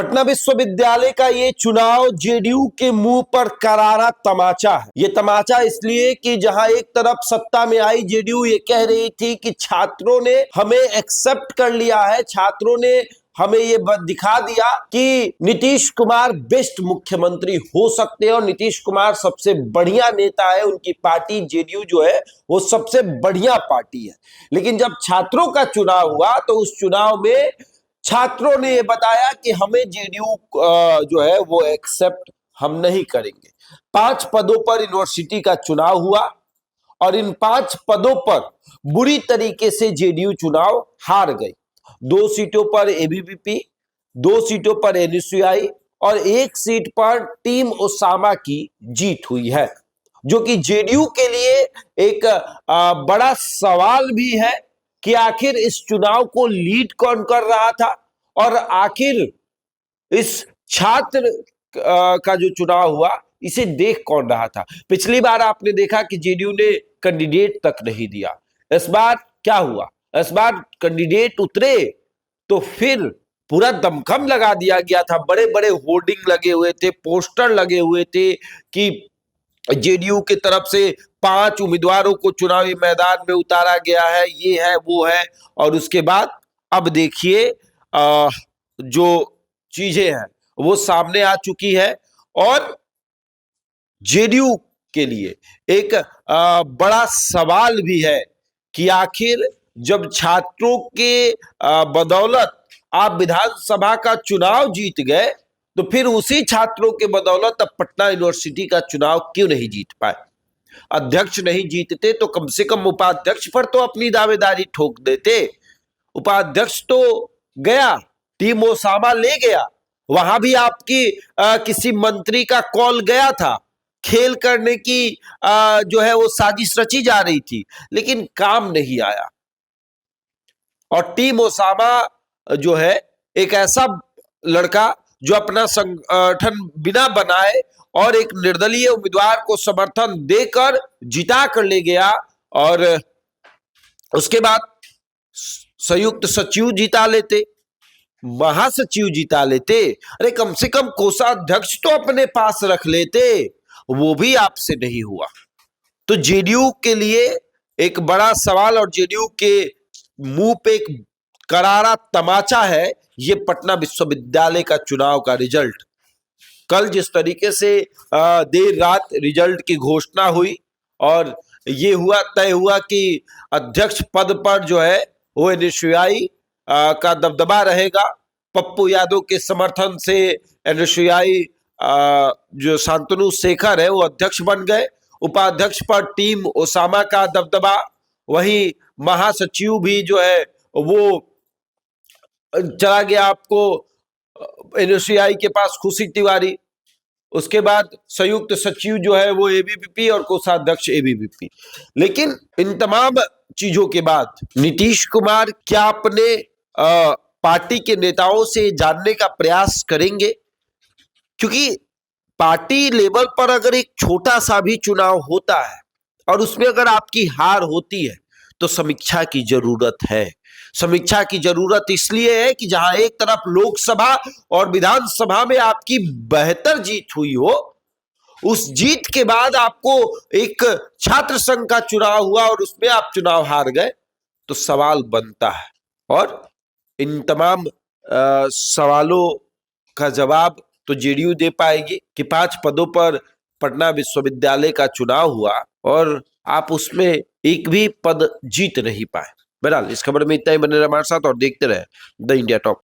पटना विश्वविद्यालय का ये चुनाव जेडीयू के मुंह पर करारा तमाचा है। ये तमाचा इसलिए कि जहां एक तरफ सत्ता में आई जेडीयू ये कह रही थी कि छात्रों ने हमें एक्सेप्ट कर लिया है, छात्रों ने हमें ये दिखा दिया कि नीतीश कुमार बेस्ट मुख्यमंत्री हो सकते हैं और नीतीश कुमार सबसे बढ़िया नेता है, उनकी पार्टी जेडीयू जो है वो सबसे बढ़िया पार्टी है। लेकिन जब छात्रों का चुनाव हुआ तो उस चुनाव में छात्रों ने ये बताया कि हमें जेडीयू जो है वो एक्सेप्ट हम नहीं करेंगे। 5 पदों पर यूनिवर्सिटी का चुनाव हुआ और इन 5 पदों पर बुरी तरीके से जेडीयू चुनाव हार गई। 2 सीटों पर एबीवीपी, 2 सीटों पर एनएसयूआई और 1 सीट पर टीम ओसामा की जीत हुई है, जो कि जेडीयू के लिए एक बड़ा सवाल भी है कि आखिर इस चुनाव को लीड कौन कर रहा था और आखिर इस छात्र का जो चुनाव हुआ इसे देख कौन रहा था। पिछली बार आपने देखा कि जेडीयू ने कैंडिडेट तक नहीं दिया। इस बार क्या हुआ? इस बार कैंडिडेट उतरे तो फिर पूरा दमखम लगा दिया गया था। बड़े बड़े होर्डिंग लगे हुए थे, पोस्टर लगे हुए थे कि जेडीयू की तरफ से 5 उम्मीदवारों को चुनावी मैदान में उतारा गया है, ये है वो है। और उसके बाद अब देखिए जो चीजें हैं वो सामने आ चुकी है और जेडीयू के लिए एक बड़ा सवाल भी है कि आखिर जब छात्रों के बदौलत आप विधानसभा का चुनाव जीत गए तो फिर उसी छात्रों के बदौलत अब पटना यूनिवर्सिटी का चुनाव क्यों नहीं जीत पाए? अध्यक्ष नहीं जीतते तो कम से कम उपाध्यक्ष पर तो अपनी दावेदारी ठोक देते। उपाध्यक्ष तो गया, टीम ओसामा ले गया, वहां भी आपकी किसी मंत्री का कॉल गया था, खेल करने की जो है वो साजिश रची जा रही थी, लेकिन काम नहीं आया। और टीम ओसामा जो है एक ऐसा लड़का जो अपना संगठन बिना बनाए और एक निर्दलीय उम्मीदवार को समर्थन देकर जिता कर ले गया और उसके बाद संयुक्त सचिव जिता लेते, महासचिव जिता लेते। अरे कम से कम कोषाध्यक्ष तो अपने पास रख लेते, वो भी आपसे नहीं हुआ। तो जेडीयू के लिए एक बड़ा सवाल और जेडीयू के मुंह पे एक करारा तमाचा है ये पटना विश्वविद्यालय का चुनाव का रिजल्ट। कल जिस तरीके से देर रात रिजल्ट की घोषणा हुई और ये तय हुआ कि अध्यक्ष पद पर जो है वो एनएसयूआई का दबदबा रहेगा। पप्पू यादव के समर्थन से एनएसयूआई जो शांतनु शेखर है वो अध्यक्ष बन गए। उपाध्यक्ष पर टीम ओसामा का दबदबा, वहीं महासचिव भी जो है वो चला गया आपको एनएसयूआई के पास, खुशी तिवारी। उसके बाद संयुक्त सचिव जो है वो एबीवीपी और कोषाध्यक्ष एबीवीपी। लेकिन इन तमाम चीजों के बाद नीतीश कुमार क्या अपने पार्टी के नेताओं से जानने का प्रयास करेंगे? क्योंकि पार्टी लेवल पर अगर एक छोटा सा भी चुनाव होता है और उसमें अगर आपकी हार होती है तो समीक्षा की जरूरत है। समीक्षा की जरूरत इसलिए है कि जहां एक तरफ लोकसभा और विधानसभा में आपकी बेहतर जीत हुई हो, उस जीत के बाद आपको एक छात्र संघ का चुनाव हुआ और उसमें आप चुनाव हार गए तो सवाल बनता है। और इन तमाम सवालों का जवाब तो जेडीयू दे पाएगी कि 5 पदों पर पटना विश्वविद्यालय का चुनाव हुआ और आप उसमें एक भी पद जीत नहीं पाए। बहरहाल इस खबर में इतना ही। बने रहे हमारे साथ और देखते रहे द इंडिया टॉक।